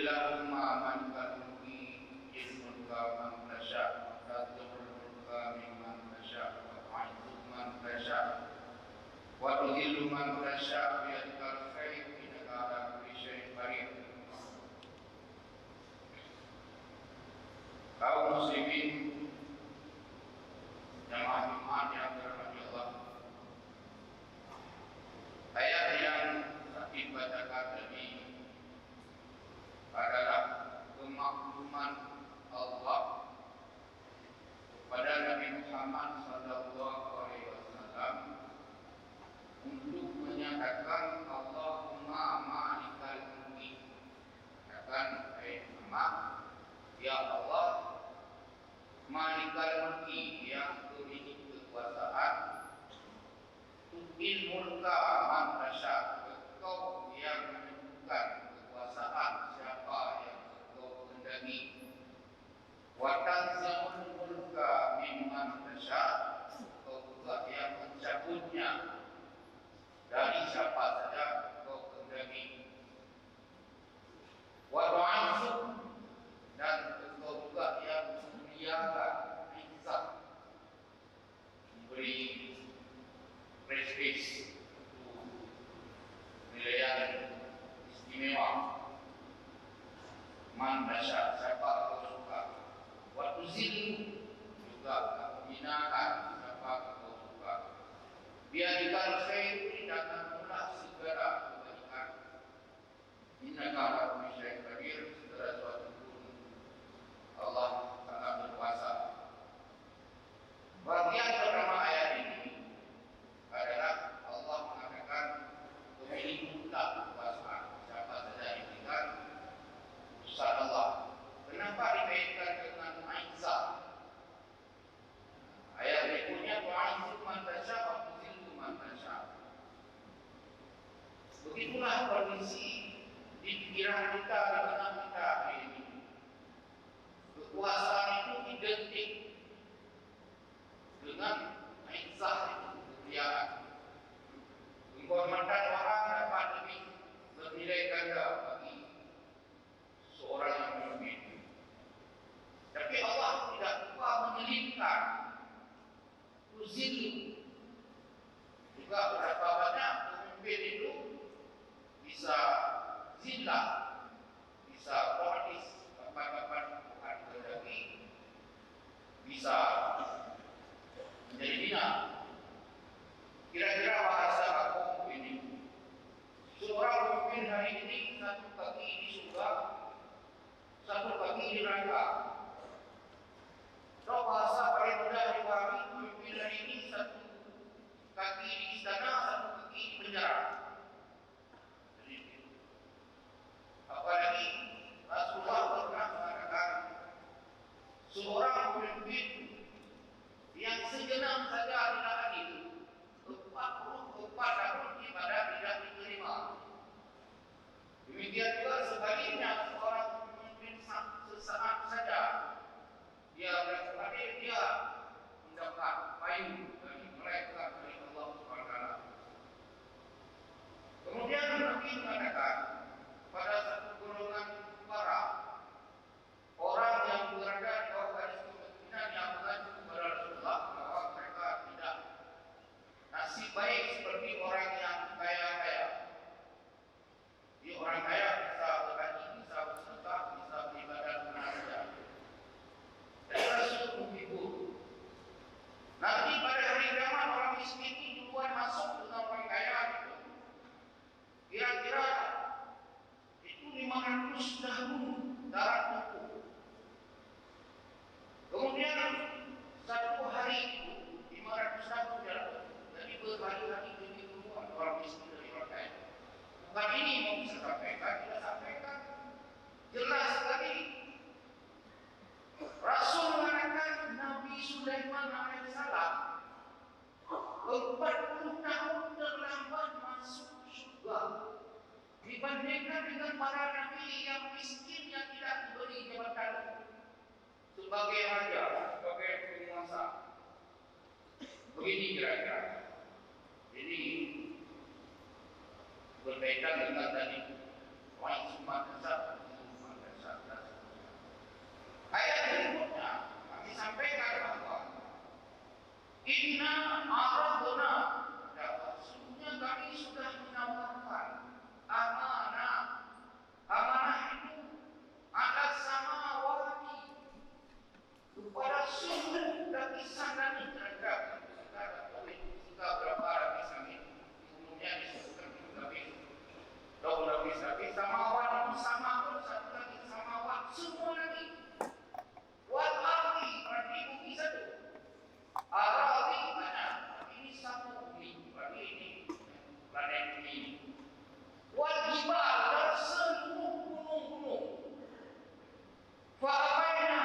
Allahumma man kalbi ilmuka man tasha wa tadurruka mimman tasha wa tu'izzu man tasha wa tudhillu man tasha bi yadikal khair innaka ala kulli syai'in qadir. Kaum muslimin jamaah Jumat yang dirahmati Allah, ayat yang tadi bacakan tadi adalah kemakluman Allah kepada Nabi Muhammad SAW untuk menyatakan Allahumma malikal mulki, katakan Muhammad, ya Allah malikal mulki, yang memiliki kekuasaan, tu'il mulka man tasha, engkau yang menentukan kekuasaan siapa yang engkau kehendaki, wa tanzilul mulka mimman tasha, engkau juga yang mencabutnya dari siapa saja engkau kehendaki, wa tu'izzu, dan engkau juga yang memuliakan izzat, memberi prestis, penilaian istimewa, man tasha, siapa kau suka, wa tuzillu, juga menghinakan siapa kau suka, biadikal khair, datanglah segala kebaikan, innaka ala kulli syai'in qadir, segala sesuatu Allah sangat berkuasa. Bagian pertama ayat ini adalah Allah mengatakan memiliki kekuasaan, siapa saja yang berikan usaha Allah. Kenapa dikaitkan dengan izzah? Ayat berikutnya tu'izzu man tasha wa tudhillu man tasha. Begitulah kondisi di pikiran kita, di benak kita hari ini. Kekuasaan itu identik dengan izzah, itu kemuliaan. Menghormatkan orang dapat lebih bernilai ganda bagi seorang yang memimpin. Tapi Allah tidak lupa menyelipkan tuzillu. Juga berapa banyak pemimpin itu bisa zillah, bisa mu'jiz, kapan-kapan bukan kehendaki, bisa menjadi hina. Kira-kira bahasa aku ini, seorang pemimpin hari ini satu kaki di surga, satu kaki di neraka. Kalau bahasa paling mudah dipahami, pemimpin hari ini satu kaki di istana, satu kaki di penjara. Jadi, apalagi Rasulullah pernah mengatakan seorang pemimpin yang sejenak saja tidak adil, 44 tahun ibadah tidak diterima. Demikian juga sebaliknya, seorang pemimpin sesaat saja dia berhasil, dia mendapat payung dari mereka, dari Allah SWT. Kemudian Nabi mengatakan pada satu golongan para orang yang berada di bawah garis kemiskinan yang mengacu kepada Rasulullah bahwa mereka tidak nasib baik seperti orang yang kaya-kaya. Di orang kaya bisa berhaji, bisa bersedekah, bisa beribadah kemana saja. Dan Rasul menghibur. Nanti pada hari kiamat orang miskin ini duluan masuk dengan orang kaya itu. Kira-kira itu 500 tahun darat tempuh. Kemudian satu hari itu 500 tahun darat tempuh. Jadi berhari-hari demi duluan orang miskin dari orang kaya. Bukan ini mau bisa sampaikan, kita sampaikan jelas sekali. Rasul mengatakan Nabi Sulaiman alaihissalam 40 tahun terlambat masuk surga dibandingkan dengan para nabi yang miskin yang tidak diberi jabatan sebagai raja, sebagai penguasa. Begini kira-kira. Jadi berkaitan dengan tadi poin semua dasar Inna aradna, sesungguhnya kami sudah menawarkan amanah. Amanah itu ada samawati kepada seluruh lapisan langit terhadap kita berapa lapisan ini. Sebelumnya disebutkan 7 lapis, 20 lapis. Samawat sama pun satu lagi samawat semua lagi. Wal ardi berarti bumi satu. Aradi mana? Ini satu bumi. Berarti ini planet bumi. Wal jibal dan seluruh gunung-gunung. Fa'abaina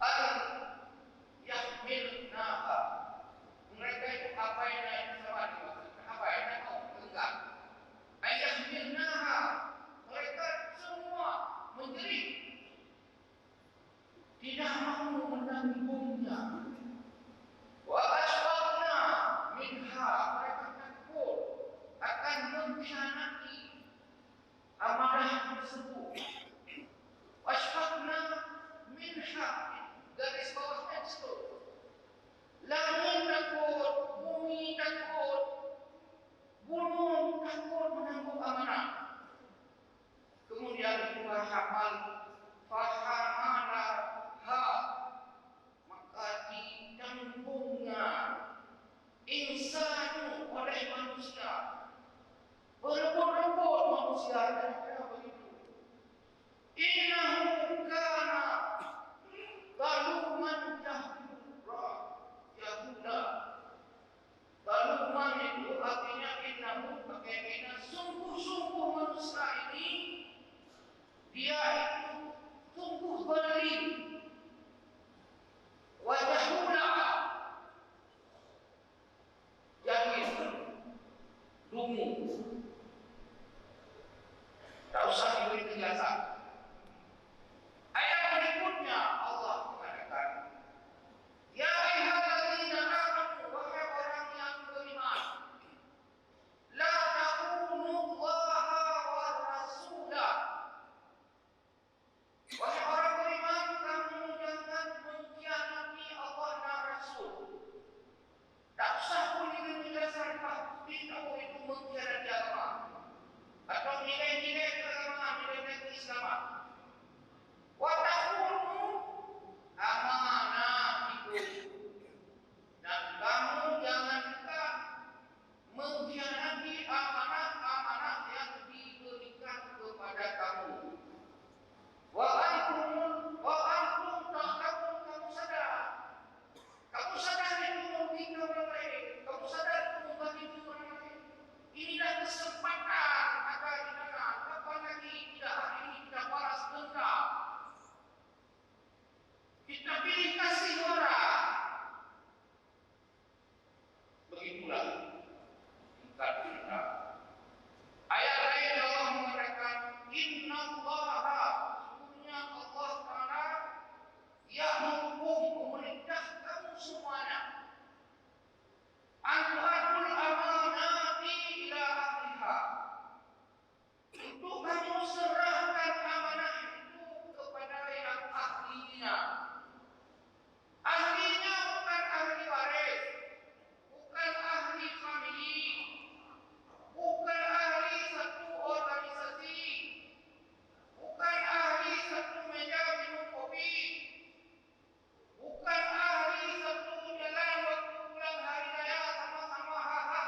an yahmilnaha. Mereka itu abaina itu sama dimaksudkan. Abaina mau enggak. Ayahmilnaha. Mereka semua menjerit. Tidak mau menanggungnya. Wa asfaqna minha. Mereka takut akan mengkhianati amanah tersebut. Asfaqna minha. Garis bawahnya disebut. Langit takut, bumi takut, gunung takut menanggung amanah. Kemudian juga hamal fahamala maka ditanggungnya insanu oleh manusia. Berebut-rebut manusia dan begitu. Innahu kana zaluman jahuda. Zaluman itu artinya innahu pakai inna, sungguh-sungguh manusia ini dia itu sungguh zalim. Wajahula jahil, dungu. Tak usah diberi penjelasan. Ayat berikutnya Allah mengatakan, ya ayyuhalladzina amanu, wahai orang yang beriman, la takhunu Allaha war rasula. Wahai orang beriman, kamu jangan mengkhianati Allah dan Rasul. Tak usah pun diberi penjelasan pasti kamu itu mengkhianati agama atau nilai-nilai keagamaan, nilai-nilai keislaman. Wa takhunu amanah itu, dan kamu jangan juga mengkhianati amanah-amanah yang diberikan kepada kamu. Wa antum ta'lamun, kamu sadar. Kamu sadar itu merugikan orang lain. Kamu sadar itu membagi orang lain. Inilah kesempatan agar kita kapan lagi tidak hari ini kita balas dendam. Kita pilih kasih orang. Begitulah tingkat kita. Ayat lain Allah mengatakan, innallaha, Allah Ta'ala yang menghukum, memerintah kamu semuanya, antu'adul amanati ila ahliha, untuk kamu serahkan amanah itu kepada yang ahlinya. Ahlinya bukan ahli waris, bukan ahli famili, bukan ahli satu organisasi, bukan ahli satu meja minum kopi, bukan ahli satu jalan waktu pulang hari raya sama-sama hahaha.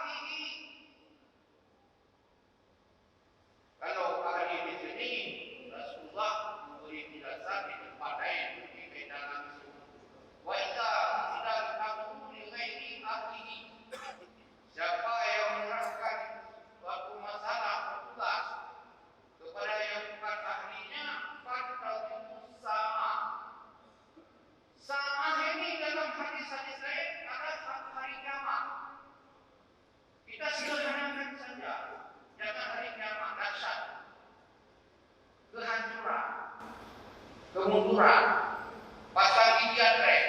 Kalau ahli di sini Rasulullah memberi penjelasan di tempat lain di dalam wa idza sidal amru li ghairi ahlihi. Siapa yang menyerahkan suatu masalah tugas kepada yang bukan ahlinya, faqadu sama. Sama ini dalam hadis-hadis lain ada hari kiamat. Kita sederhanakan saja, jangan hari kiamat dahsyat, kehancuran, kemunduran, pasang gigian rem.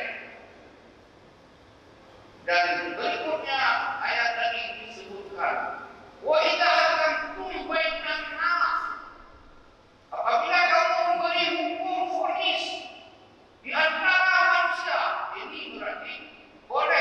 Dan berikutnya ayat tadi disebutkan, wa idza hakamtum bainan nas, apabila kamu memberi hukum vonis di antara manusia, ini berarti boleh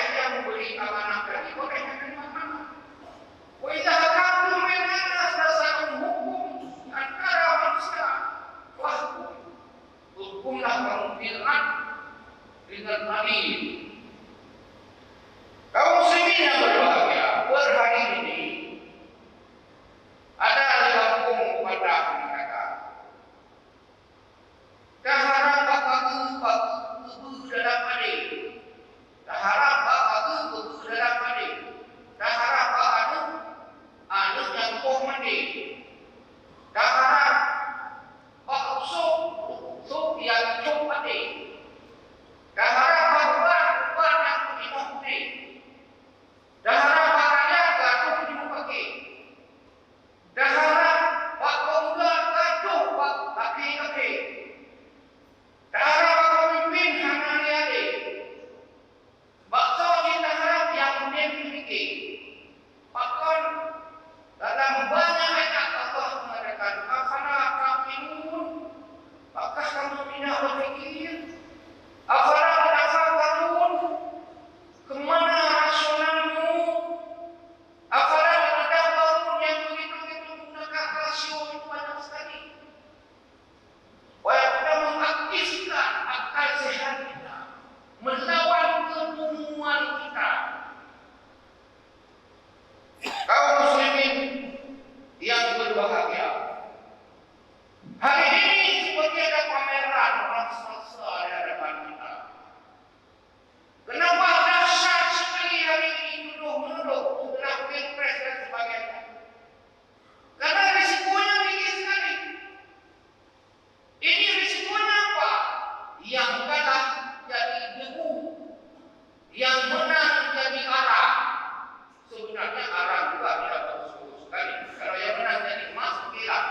sebenarnya arang juga tidak bagus sekali. Kalau yang menang jadi emas, hilang.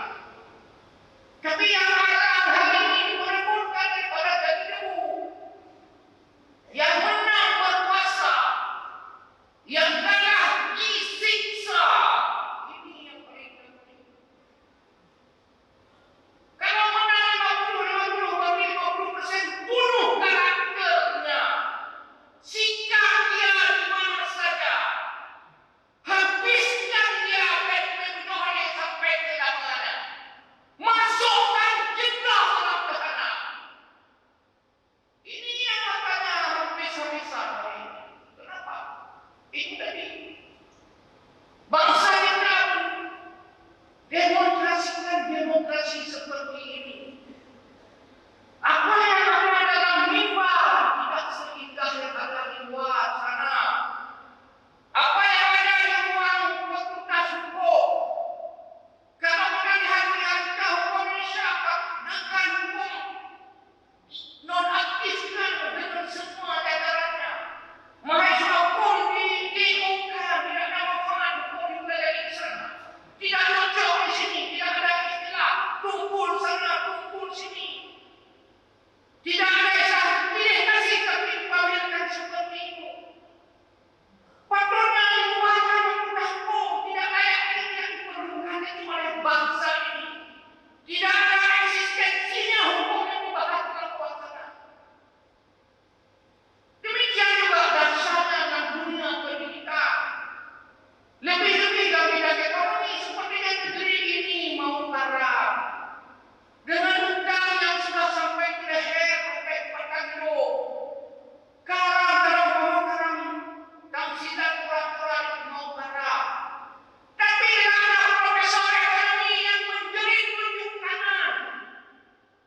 Tapi yang arang hari ini merebutkan daripada jadi debu. Yang menang berkuasa, yang kalah disiksa. Ini yang paling penting. Kalau menang 50-50, bagi 50% bunuh karakternya. Sikap dia di mana saja. Habiskan dia dari pembunuhan yang sampai ke mana. Masukkan jelas dalam tahanan. Ini yang makanya habis-habisan hari ini. Kenapa? Ini tadi. Bangsa kita demonstrasikan demokrasi seperti ini. Apa yang ada dalam mimbar tidak seindah yang ada di luar sana. Apa yang ada di ruang fakultas hukum. Kalau kita lihat realita hukum Indonesia dengan hukum nonaktifkan dengan semua jajarannya. Mahasiswa pun diumumkan tidak ada manfaat hukum yang berada di sana. Tidak cocok di sini, tidak ada istilah tumpul sana, tumpul sini. Tidak ada istilah pilih kasih tapi dipamerkan seperti itu. Patutnya diubahkan undang hukum, tidak layak ini tidak diperlukan itu oleh bangsa ini. Tidak ada eksistensinya hukum yang dibahas dalam wacana. Demikian juga dasarnya dalam dunia pendidikan. Lebih-lebih dalam bidang ekonomi sepertinya negeri ini mau karam. Dengan hutang yang sudah sampai ke leher, sampai ke batang hidup. Karam dalam pemakaran tangsitan kurang-kurang itu mau karam. Tapi tidak ada profesor ekonomi yang menjerit tunjuk kanan.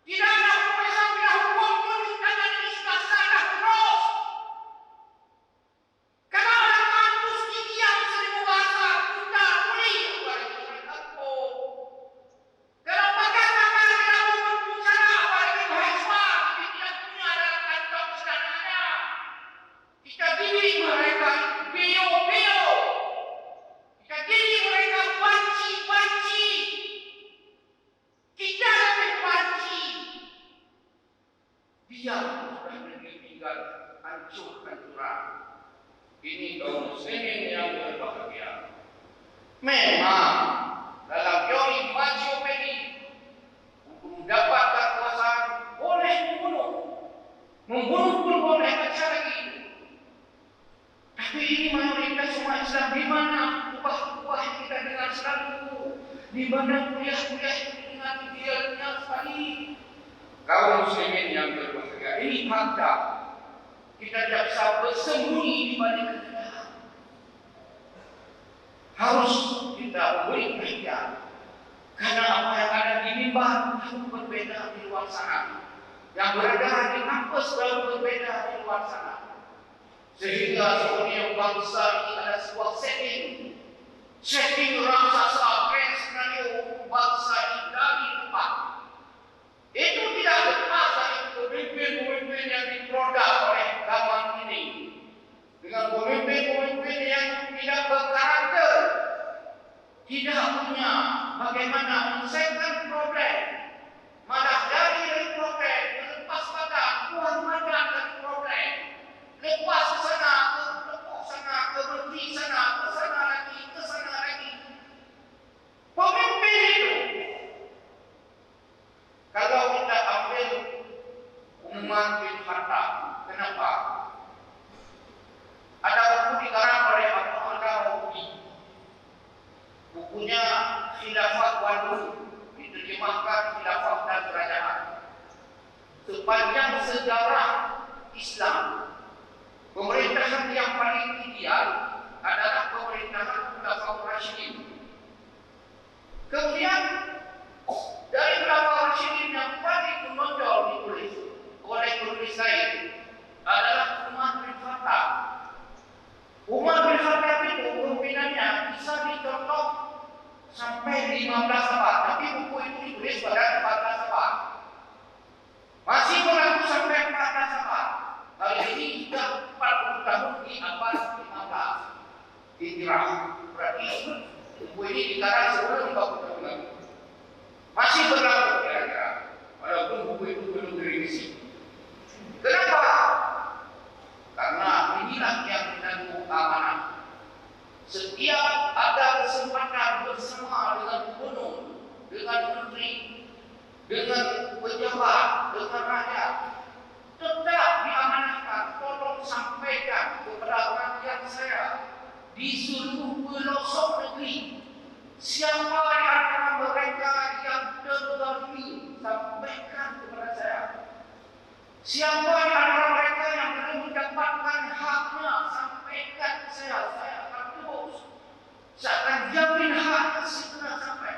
Tidak ada profesor bidang hukum tunjuk kanan ini sudah salah terus. Kalau ada kampus diam 1000 bahasa, kita boleh balik ke kampus. Kalau pakar-pakar tidak mau berbicara, apalagi mahasiswa, tapi tidak punya dalam kantong sedananya. Kita didik mereka bio-bio. Kita didik mereka banci-banci. Kita lebih banci. Dia sudah meninggal, hancur-hancuran. Ini kaum muslimin yang berbahagia. Memang dalam teori Machiavelli, untuk mendapatkan kekuasaan boleh membunuh. Membunuh pun boleh macam lagi. Tapi ini mayoritas umat Islam di mana ubah-ubah yang kita dengar selalu. Di mana kuliah-kuliah itu dengan idealnya sekali. Kaum muslimin yang berbahagia, ini fakta. Kita tidak bisa bersembunyi di balik kenyataan. Harus kita memberi perhatian. Karena apa yang ada di mimbar itu berbeda di luar sana. Yang berada di kampus jauh berbeda di luar sana. Sehingga sebenarnya bangsa ini ada sebuah setting raksasa grand skenario bangsa ini dari depan. Itu tidak lepas dari pemimpin-pemimpin yang diproduk oleh zaman ini. Dengan pemimpin-pemimpin yang tidak berkarakter, tidak punya bagaimana menyelesaikan problem, malah dari problem melepas badan, keluar badan dari problem, lepas ke sana, ke sana, ke berhenti sana, ke sana lagi, ke sana lagi. Pemimpin itu, kalau kita ambil Umar bin Khattab, kenapa? Ada buku dikarang oleh Abu Al-Ghazali. Bukunya Khilafah Wadu, diterjemahkan Khilafah dan Kerajaan. Sepanjang sejarah Islam, pemerintahan yang paling ideal adalah pemerintahan Khulafaur Rasyidin. Kemudian dari Khulafaur Rasyidin yang paling menonjol ditulis oleh penulis lain adalah Umar bin Khattab. Umar bin Khattab itu pimpinannya bisa dicontoh sampai 15 abad, tapi buku itu ditulis pada 14 abad. Masih berlaku sampai 14 abad. Kali ini sudah 40 tahun di abad 15. hijrah. Berarti buku ini dikarang sebelum 40 tahun lalu. Masih berlaku kira-kira, walaupun buku itu belum direvisi. Kenapa? Karena inilah yang menanggung amanah. Setiap ada kesempatan bersama dengan gubernur, dengan menteri, dengan pejabat, dengan rakyat, tetap diamanahkan. Tolong sampaikan kepada rakyat saya di seluruh pelosok negeri, siapa di antara mereka yang terzalimi, sampaikan kepada saya. Siapa di antara mereka yang belum mendapatkan haknya, sampaikan ke saya. Saya akan terus, saya akan jamin haknya segera sampai.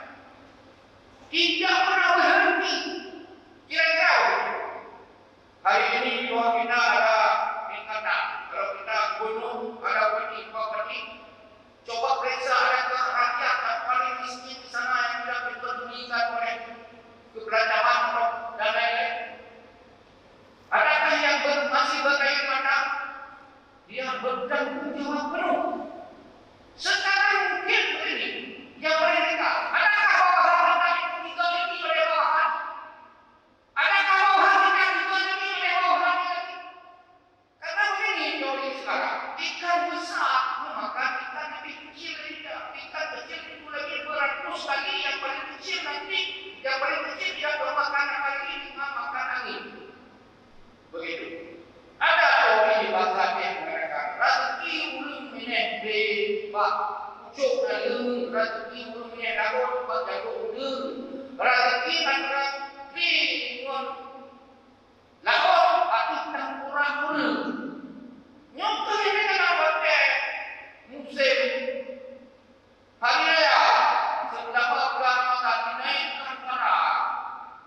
Tidak pernah berhenti. Kira-kira hari ini di bawah kita ada tingkatan. Kalau kita gunung, ada bukti, bukti. Coba periksa adakah rakyat yang paling miskin di sana yang tidak dipedulikan oleh keberadaan dan lain-lain. Adakah yang masih berair mata? Dia bertanggung jawab penuh. Sekarang mungkin begini, yang mereka, adakah bawahan kita itu dizalimi oleh bawahan? Adakah bawahan kita dizalimi oleh bawahan lagi? Karena begini teori sekarang, ikan besar memakan ikan lebih kecil tidak. Ikan kecil itu lebih beratus kali yang paling kecil nanti, yang paling kecil tidak bermakan lagi, makan angin. Begitu. Ada teori di bahasa yang mengatakan rezeki ulun minyak di bak pucuk dalam, rezeki ulun minyak daun bak jago udang, rezeki antara di ngon laut atau tangkurang udang. Nyontoh ini kenapa musim hari raya selama bulan Ramadan dinaikkan para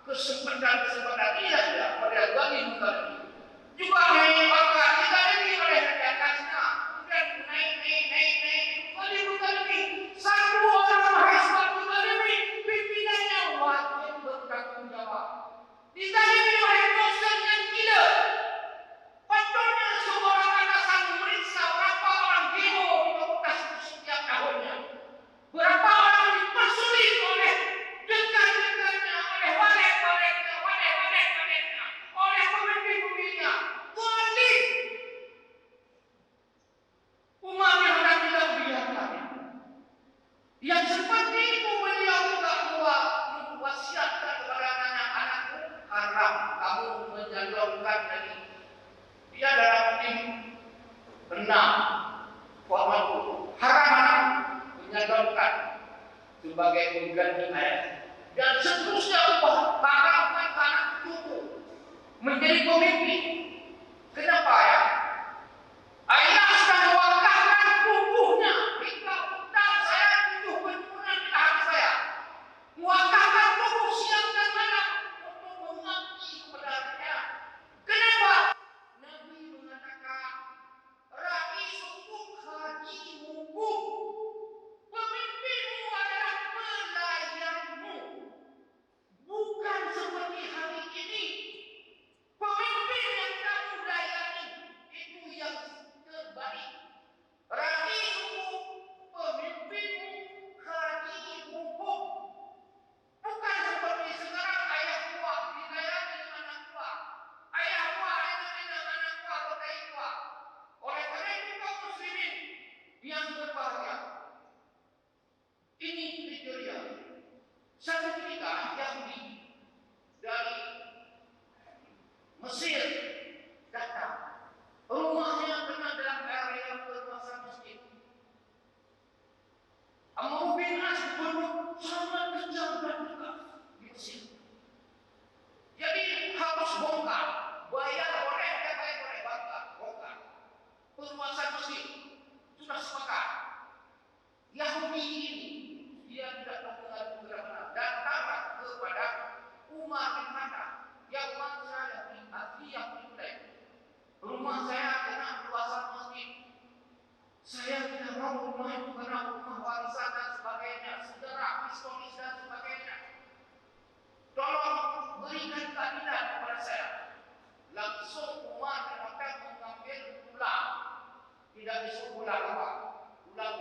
kesempatan ini saja pada bagi bukan ini. Juga naik bangga kita ini oleh atasnya, kemudian naik kali bukan ini. Satu orang mahasiswa bukan ini pimpinannya wajib bertanggung jawab. Dizalimi oleh dosen yang gila. Patutnya semua orang atasan memeriksa berapa orang demo di fakultas setiap tahunnya. Berapa orang dipersulit oleh dekan-dekannya, oleh walet-waletnya, oleh pemimpin-pemimpinnya. Tulis umat yang hendak kita biarkan. Yang seperti itu beliau juga mewasiatkan kepada anak-anakku, haram kamu menyalurkan dari dia dalam tim benar format haram menyalurkan sebagai pengganti ayat dan seterusnya bahkan anak cucu menjadi pemimpin. Kenapa ya? Ayah sudah mewakafkan tubuhnya. Jika utang saya 7 benturan di hati saya, mewakafkan tubuh siang dan malam untuk mengabdi kepada rakyat. Kenapa? Nabi mengatakan, Rais hukum haji hukum. Pemimpinmu adalah pelayanmu. Bukan seperti hari ini. Pemimpin yang kamu layani itu yang terbalik. Rais hukum, pemimpinmu haji hukum. Bukan seperti sekarang ayah tua dilayani dengan anak tua. Ayah tua dengan anak tua berkait tua. Oleh karena itu kaum muslimin yang berbahagia. Ini kriteria. Satu ketika Yahudi dari Mesir datang. Rumahnya kena dalam area perluasan masjid. Amr bin As gubernur sangat kejam dan tegas di Mesir. Jadi harus bongkar, bayar boleh, bongkar. Perluasan masjid sudah sepakat. Yahudi ini dia tidak mengadu kebenaran, datanglah kepada Umar bin Khattab. Ya Umar, saya asli Yahudi lain. Rumah saya kena perluasan masjid. Saya tidak mau rumah itu karena rumah warisan dan sebagainya, sejarah historis dan sebagainya. Tolong berikan keadilan kepada saya. Langsung Umar bin Khattab mengambil tulang. Tidak disuruh ulang apa? Ulang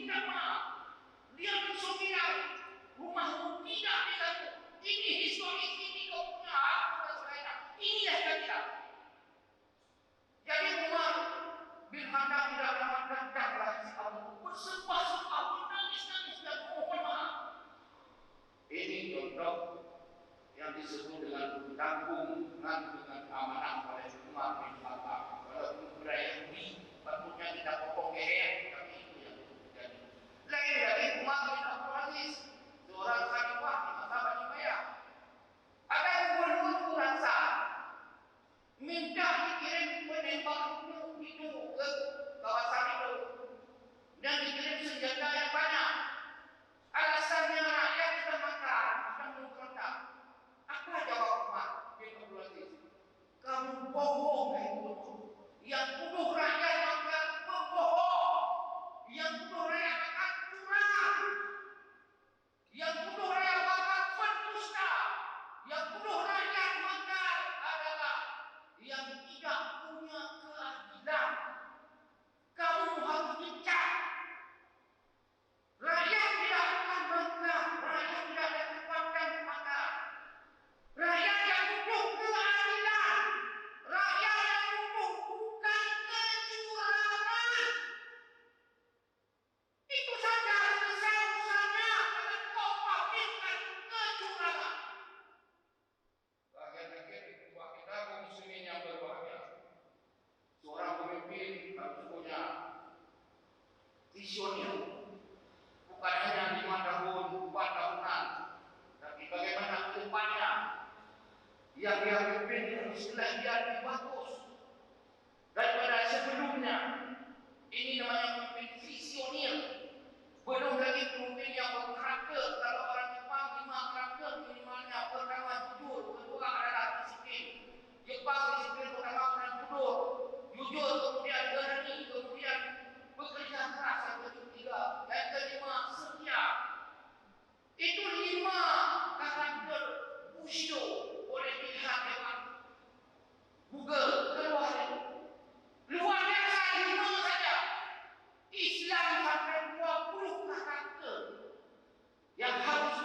minta maaf. Dia bisa bilang, rumahmu tidak diganggu. Ini historis, ini kau punya hak dan sebagainya. Ini yang saya bilang. Jadi Umar bin Khattab tidak datanglah si Abu bersepah-sepah, menangis-nangis dan mohon maaf. Ini contoh yang disebut dengan gabungan dengan amanah oleh Umar bin Khattab. Walaupun budaya Yahudi patutnya kita potong leher, tapi itu yang terjadi. Lain dari Umar bin Abdul Aziz, seorang khalifah di masa Bani Umayyah. Ada gubernur kurasa minta dikirim penembak itu ke kawasan itu dan dikirim senjata yang banyak. Alasannya rakyat sudah makan, sudah memberontak. Apa jawab Umar bin Abdul Aziz? Kamu bohong, hai gubernur. Yang tuduh rakyat makan pembohong. Yang tuduh rakyat makan curang. Yang tuduh rakyat makan pendusta. Yang tuduh rakyat makan adalah yang tidak punya keadilan. Kamu harus dicat. Rakyat tidak akan makan. Rakyat tidak akan tempatkan makan. Rakyat yang butuh keadilan. Rakyat yang butuh bukan kecurangan. Itu saja selesai urusannya. Karena kau pamerkan kecurangan. Bagian-bagian buat kita kaum muslimin yang berbahagia. Seorang pemimpin harus punya visioner. Bukan hanya 5 tahun, 4 tahunan, tapi bagaimana ke depannya yang dia pimpin istilah dia lebih bagus daripada sebelumnya. Ini namanya pemimpin visioner. Belum lagi pemimpin yang berkarakter. Kalau orang Jepang 5 karakter minimalnya. Pertama jujur, kedua adalah disiplin. Jepang disiplin pertama adalah jujur, kemudian berani, kemudian bekerja keras, yang ketiga, yang kelima setia. Itu 5 karakter Bushido. Boleh dilihat lewat Google, keluar itu. Luar biasa 5 saja. Islam sampai 20 karakter yang harus